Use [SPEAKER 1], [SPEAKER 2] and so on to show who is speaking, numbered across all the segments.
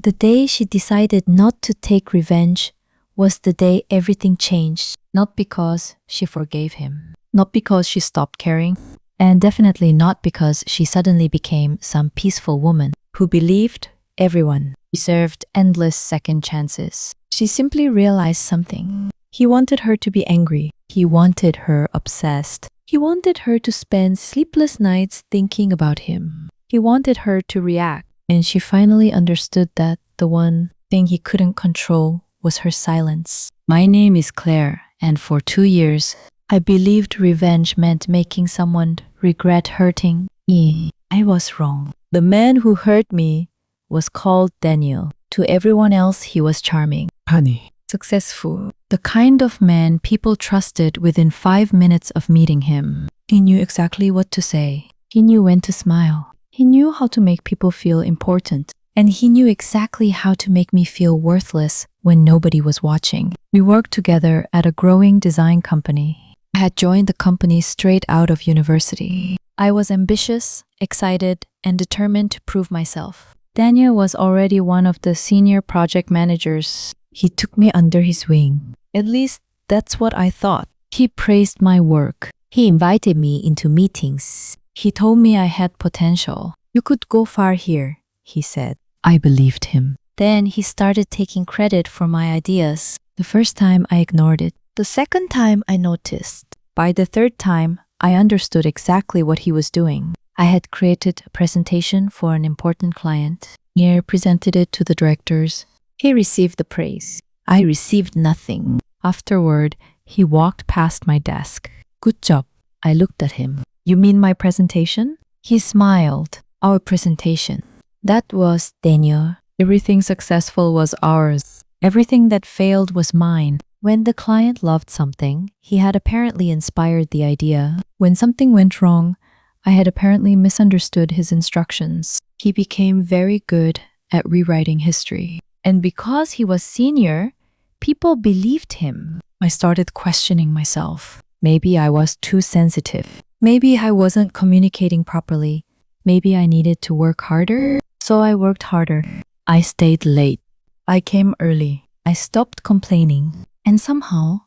[SPEAKER 1] The day she decided not to take revenge was the day everything changed. Not because she forgave him, not because she stopped caring, and definitely not because she suddenly became some peaceful woman who believed everyone deserved endless second chances. She simply realized something. He wanted her to be angry. He wanted her obsessed. He wanted her to spend sleepless nights thinking about him. He wanted her to react. And she finally understood that the one thing he couldn't control was her silence. My name is Claire, and for 2 years, I believed revenge meant making someone regret hurting me. I was wrong. The man who hurt me was called Daniel. To everyone else, he was charming,
[SPEAKER 2] honey.
[SPEAKER 1] successful, the kind of man people trusted within 5 minutes of meeting him. He knew exactly what to say. He knew when to smile. He knew how to make people feel important. And he knew exactly how to make me feel worthless when nobody was watching. We worked together at a growing design company. I had joined the company straight out of university. I was ambitious, excited, and determined to prove myself. Daniel was already one of the senior project managers. He took me under his wing. At least that's what I thought. He praised my work. He invited me into meetings. He told me I had potential. You could go far here, he said. I believed him. Then he started taking credit for my ideas. The first time I ignored it. The second time I noticed. By the third time, I understood exactly what he was doing. I had created a presentation for an important client. Nier presented it to the directors. He received the praise. I received nothing. Afterward, he walked past my desk. Good job. I looked at him. You mean my presentation? He smiled. Our presentation. That was Daniel. Everything successful was ours. Everything that failed was mine. When the client loved something, he had apparently inspired the idea. When something went wrong, I had apparently misunderstood his instructions. He became very good at rewriting history. And because he was senior, people believed him. I started questioning myself. Maybe I was too sensitive. Maybe I wasn't communicating properly. Maybe I needed to work harder. So I worked harder. I stayed late. I came early. I stopped complaining. And somehow,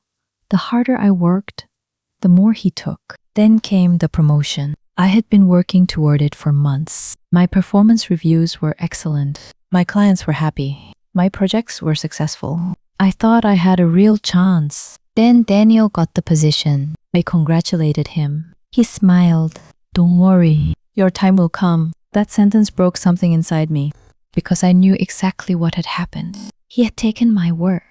[SPEAKER 1] the harder I worked, the more he took. Then came the promotion. I had been working toward it for months. My performance reviews were excellent. My clients were happy. My projects were successful. I thought I had a real chance. Then Daniel got the position. I congratulated him. He smiled. Don't worry, your time will come. That sentence broke something inside me because I knew exactly what had happened. He had taken my word.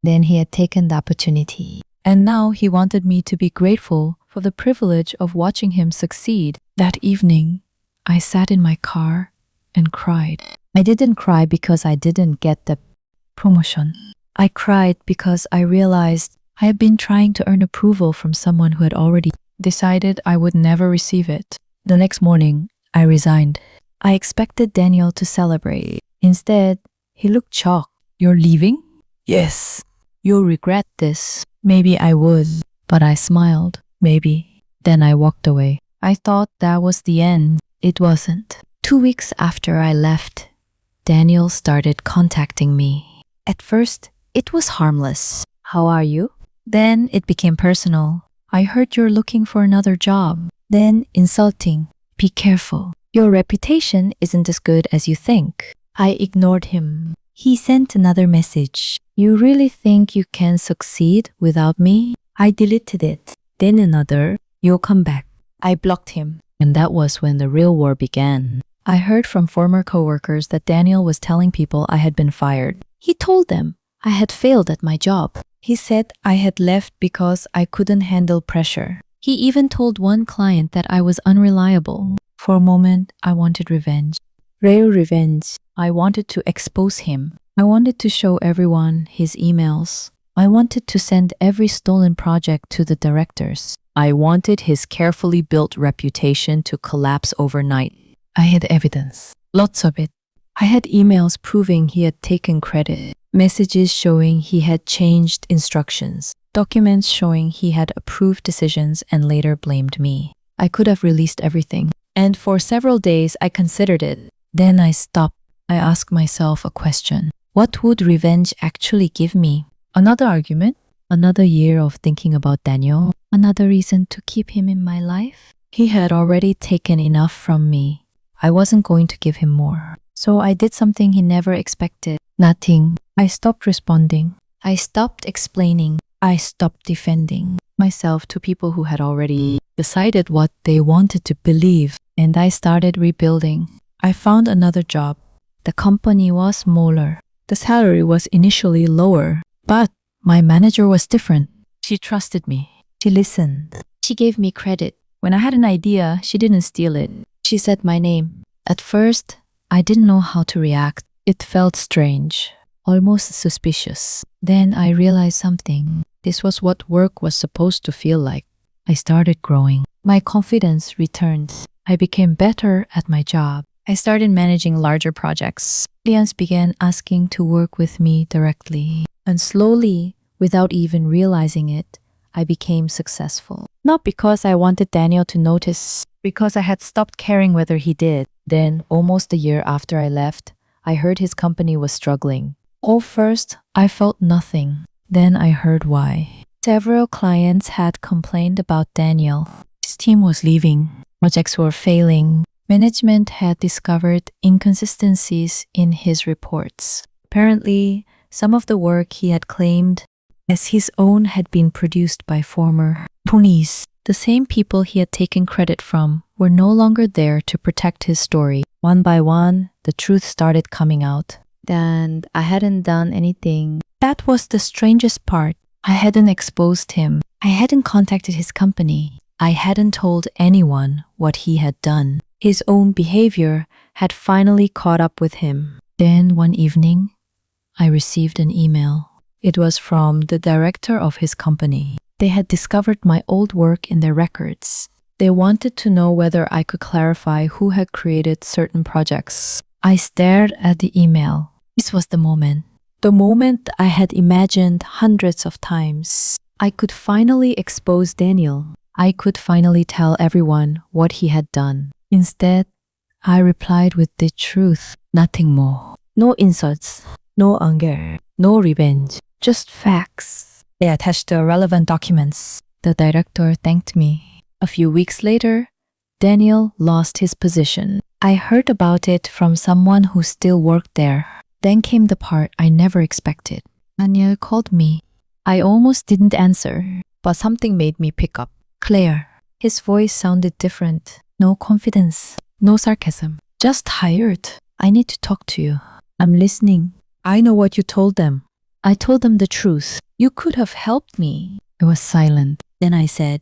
[SPEAKER 1] Then he had taken the opportunity. And now he wanted me to be grateful for the privilege of watching him succeed. That evening, I sat in my car and cried. I didn't cry because I didn't get the promotion. I cried because I realized I had been trying to earn approval from someone who had already decided I would never receive it. The next morning, I resigned. I expected Daniel to celebrate. Instead, he looked shocked. You're leaving? Yes. You'll regret this. Maybe I would, but I smiled. Maybe. Then I walked away. I thought that was the end. It wasn't. 2 weeks after I left, Daniel started contacting me. At first, it was harmless. How are you? Then it became personal. I heard you're looking for another job. Then insulting. Be careful. Your reputation isn't as good as you think. I ignored him. He sent another message. You really think you can succeed without me? I deleted it. Then another. You'll come back. I blocked him. And that was when the real war began. I heard from former coworkers that Daniel was telling people I had been fired. He told them I had failed at my job. He said I had left because I couldn't handle pressure. He even told one client that I was unreliable. For a moment, I wanted revenge. Real revenge. I wanted to expose him. I wanted to show everyone his emails. I wanted to send every stolen project to the directors. I wanted his carefully built reputation to collapse overnight. I had evidence. Lots of it. I had emails proving he had taken credit. Messages showing he had changed instructions. Documents showing he had approved decisions and later blamed me. I could have released everything. And for several days, I considered it. Then I stopped. I asked myself a question. What would revenge actually give me? Another argument? Another year of thinking about Daniel? Another reason to keep him in my life? He had already taken enough from me. I wasn't going to give him more. So I did something he never expected. Nothing. I stopped responding. I stopped explaining. I stopped defending myself to people who had already decided what they wanted to believe. And I started rebuilding. I found another job. The company was smaller. The salary was initially lower. But my manager was different. She trusted me. She listened. She gave me credit. When I had an idea, she didn't steal it. She said my name. At first, I didn't know how to react. It felt strange, almost suspicious. Then I realized something. This was what work was supposed to feel like. I started growing. My confidence returned. I became better at my job. I started managing larger projects. Clients began asking to work with me directly. And slowly, without even realizing it, I became successful. Not because I wanted Daniel to notice, because I had stopped caring whether he did. Then, almost a year after I left, I heard his company was struggling. At first, I felt nothing. Then I heard why. Several clients had complained about Daniel. His team was leaving. Projects were failing. Management had discovered inconsistencies in his reports. Apparently, some of the work he had claimed as his own had been produced by former ponies. The same people he had taken credit from were no longer there to protect his story. One by one, the truth started coming out. And I hadn't done anything. That was the strangest part. I hadn't exposed him. I hadn't contacted his company. I hadn't told anyone what he had done. His own behavior had finally caught up with him. Then one evening, I received an email. It was from the director of his company. They had discovered my old work in their records. They wanted to know whether I could clarify who had created certain projects. I stared at the email. This was the moment. The moment I had imagined hundreds of times. I could finally expose Daniel. I could finally tell everyone what he had done. Instead, I replied with the truth, nothing more. No insults, no anger, no revenge, just facts. They attached the relevant documents. The director thanked me. A few weeks later, Daniel lost his position. I heard about it from someone who still worked there. Then came the part I never expected. Daniel called me. I almost didn't answer, but something made me pick up. Claire. His voice sounded different. No confidence, no sarcasm. Just tired. I need to talk to you. I'm listening. I know what you told them. I told them the truth. You could have helped me. I was silent. Then I said,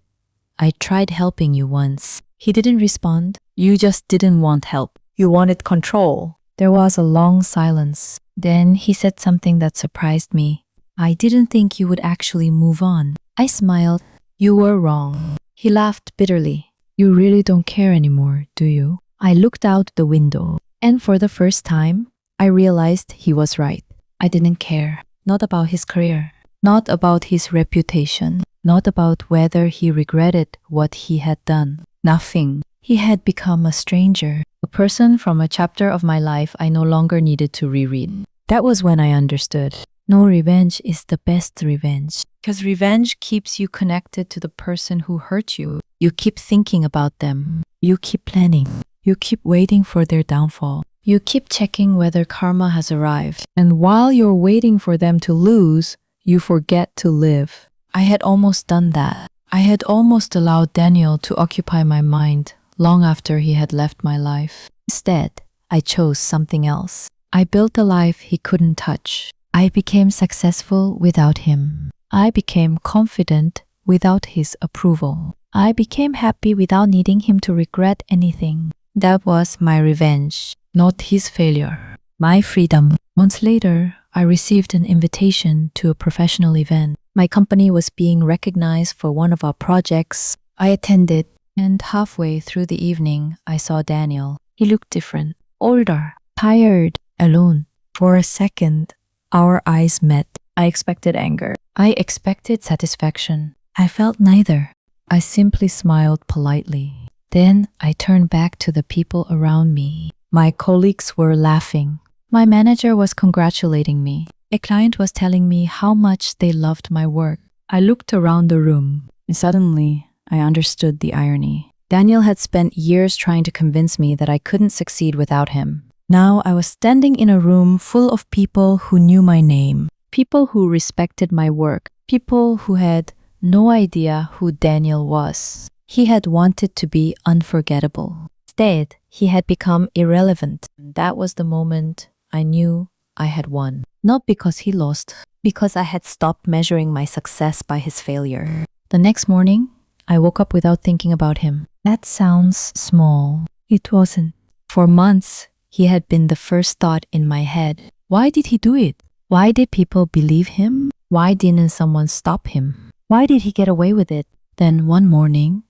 [SPEAKER 1] I tried helping you once. He didn't respond. You just didn't want help. You wanted control. There was a long silence. Then he said something that surprised me. I didn't think you would actually move on. I smiled. You were wrong. He laughed bitterly. You really don't care anymore, do you? I looked out the window, and for the first time, I realized he was right. I didn't care. Not about his career. Not about his reputation. Not about whether he regretted what he had done. Nothing. He had become a stranger. A person from a chapter of my life I no longer needed to reread. That was when I understood. No revenge is the best revenge. Because revenge keeps you connected to the person who hurt you. You keep thinking about them. You keep planning. You keep waiting for their downfall. You keep checking whether karma has arrived. And while you're waiting for them to lose, you forget to live. I had almost done that. I had almost allowed Daniel to occupy my mind long after he had left my life. Instead, I chose something else. I built a life he couldn't touch. I became successful without him. I became confident without his approval. I became happy without needing him to regret anything. That was my revenge, not his failure. My freedom. Months later, I received an invitation to a professional event. My company was being recognized for one of our projects. I attended, and halfway through the evening, I saw Daniel. He looked different, older, tired, alone. For a second, our eyes met. I expected anger. I expected satisfaction. I felt neither. I simply smiled politely. Then I turned back to the people around me. My colleagues were laughing. My manager was congratulating me. A client was telling me how much they loved my work. I looked around the room, and suddenly I understood the irony. Daniel had spent years trying to convince me that I couldn't succeed without him. Now I was standing in a room full of people who knew my name, people who respected my work, people who had no idea who Daniel was. He had wanted to be unforgettable. Instead, he had become irrelevant. That was the moment I knew I had won. Not because he lost, because I had stopped measuring my success by his failure. The next morning, I woke up without thinking about him. That sounds small. It wasn't. For months, he had been the first thought in my head. Why did he do it? Why did people believe him? Why didn't someone stop him? Why did he get away with it? Then one morning,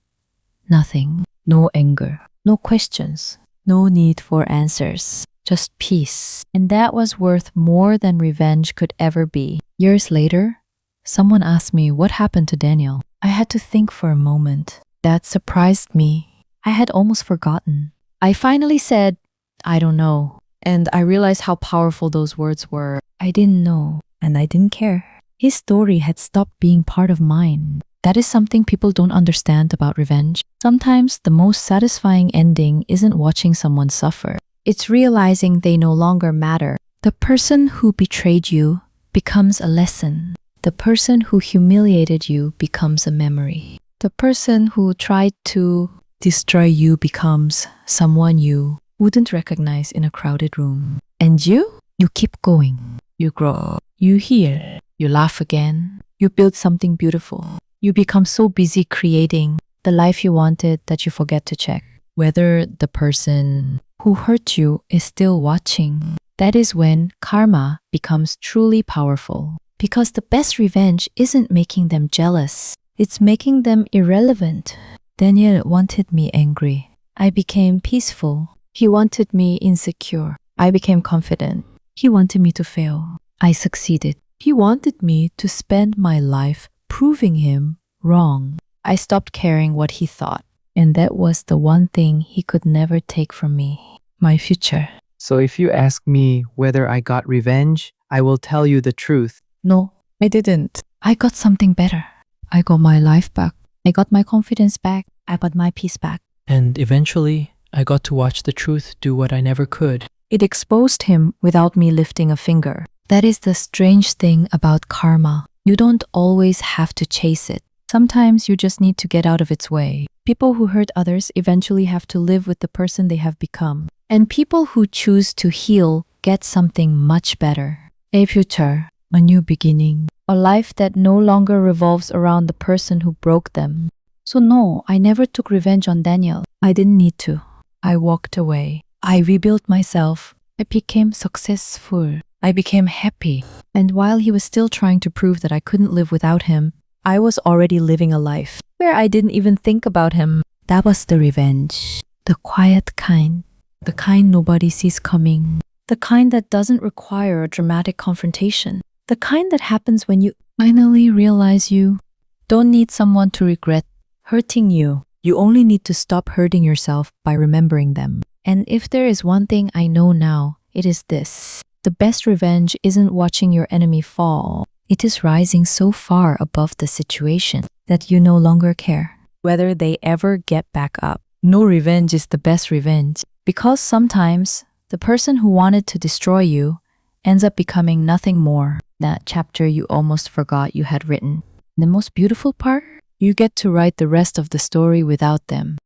[SPEAKER 1] nothing. No anger. No questions. No need for answers. Just peace. And that was worth more than revenge could ever be. Years later, someone asked me what happened to Daniel. I had to think for a moment. That surprised me. I had almost forgotten. I finally said, I don't know. And I realized how powerful those words were. I didn't know, and I didn't care. His story had stopped being part of mine. That is something people don't understand about revenge. Sometimes the most satisfying ending isn't watching someone suffer. It's realizing they no longer matter. The person who betrayed you becomes a lesson. The person who humiliated you becomes a memory. The person who tried to destroy you becomes someone you wouldn't recognize in a crowded room. And you keep going. You grow. You heal. You laugh again. You build something beautiful. You become so busy creating the life you wanted that you forget to check whether the person who hurt you is still watching. That is when karma becomes truly powerful. Because the best revenge isn't making them jealous. It's making them irrelevant. Daniel wanted me angry. I became peaceful. He wanted me insecure. I became confident. He wanted me to fail. I succeeded. He wanted me to spend my life proving him wrong. I stopped caring what he thought. And that was the one thing he could never take from me. My future.
[SPEAKER 2] So if you ask me whether I got revenge, I will tell you the truth.
[SPEAKER 1] No, I didn't. I got something better. I got my life back. I got my confidence back. I got my peace back.
[SPEAKER 3] And eventually, I got to watch the truth do what I never could.
[SPEAKER 1] It exposed him without me lifting a finger. That is the strange thing about karma. You don't always have to chase it. Sometimes you just need to get out of its way. People who hurt others eventually have to live with the person they have become. And people who choose to heal get something much better. A future, a new beginning, a life that no longer revolves around the person who broke them. So no, I never took revenge on Daniel. I didn't need to. I walked away. I rebuilt myself. I became successful. I became happy. And while he was still trying to prove that I couldn't live without him, I was already living a life where I didn't even think about him. That was the revenge. The quiet kind. The kind nobody sees coming. The kind that doesn't require a dramatic confrontation. The kind that happens when you finally realize you don't need someone to regret hurting you. You only need to stop hurting yourself by remembering them. And if there is one thing I know now, it is this. The best revenge isn't watching your enemy fall. It is rising so far above the situation that you no longer care whether they ever get back up. No revenge is the best revenge because sometimes the person who wanted to destroy you ends up becoming nothing more. That chapter you almost forgot you had written. The most beautiful part? You get to write the rest of the story without them.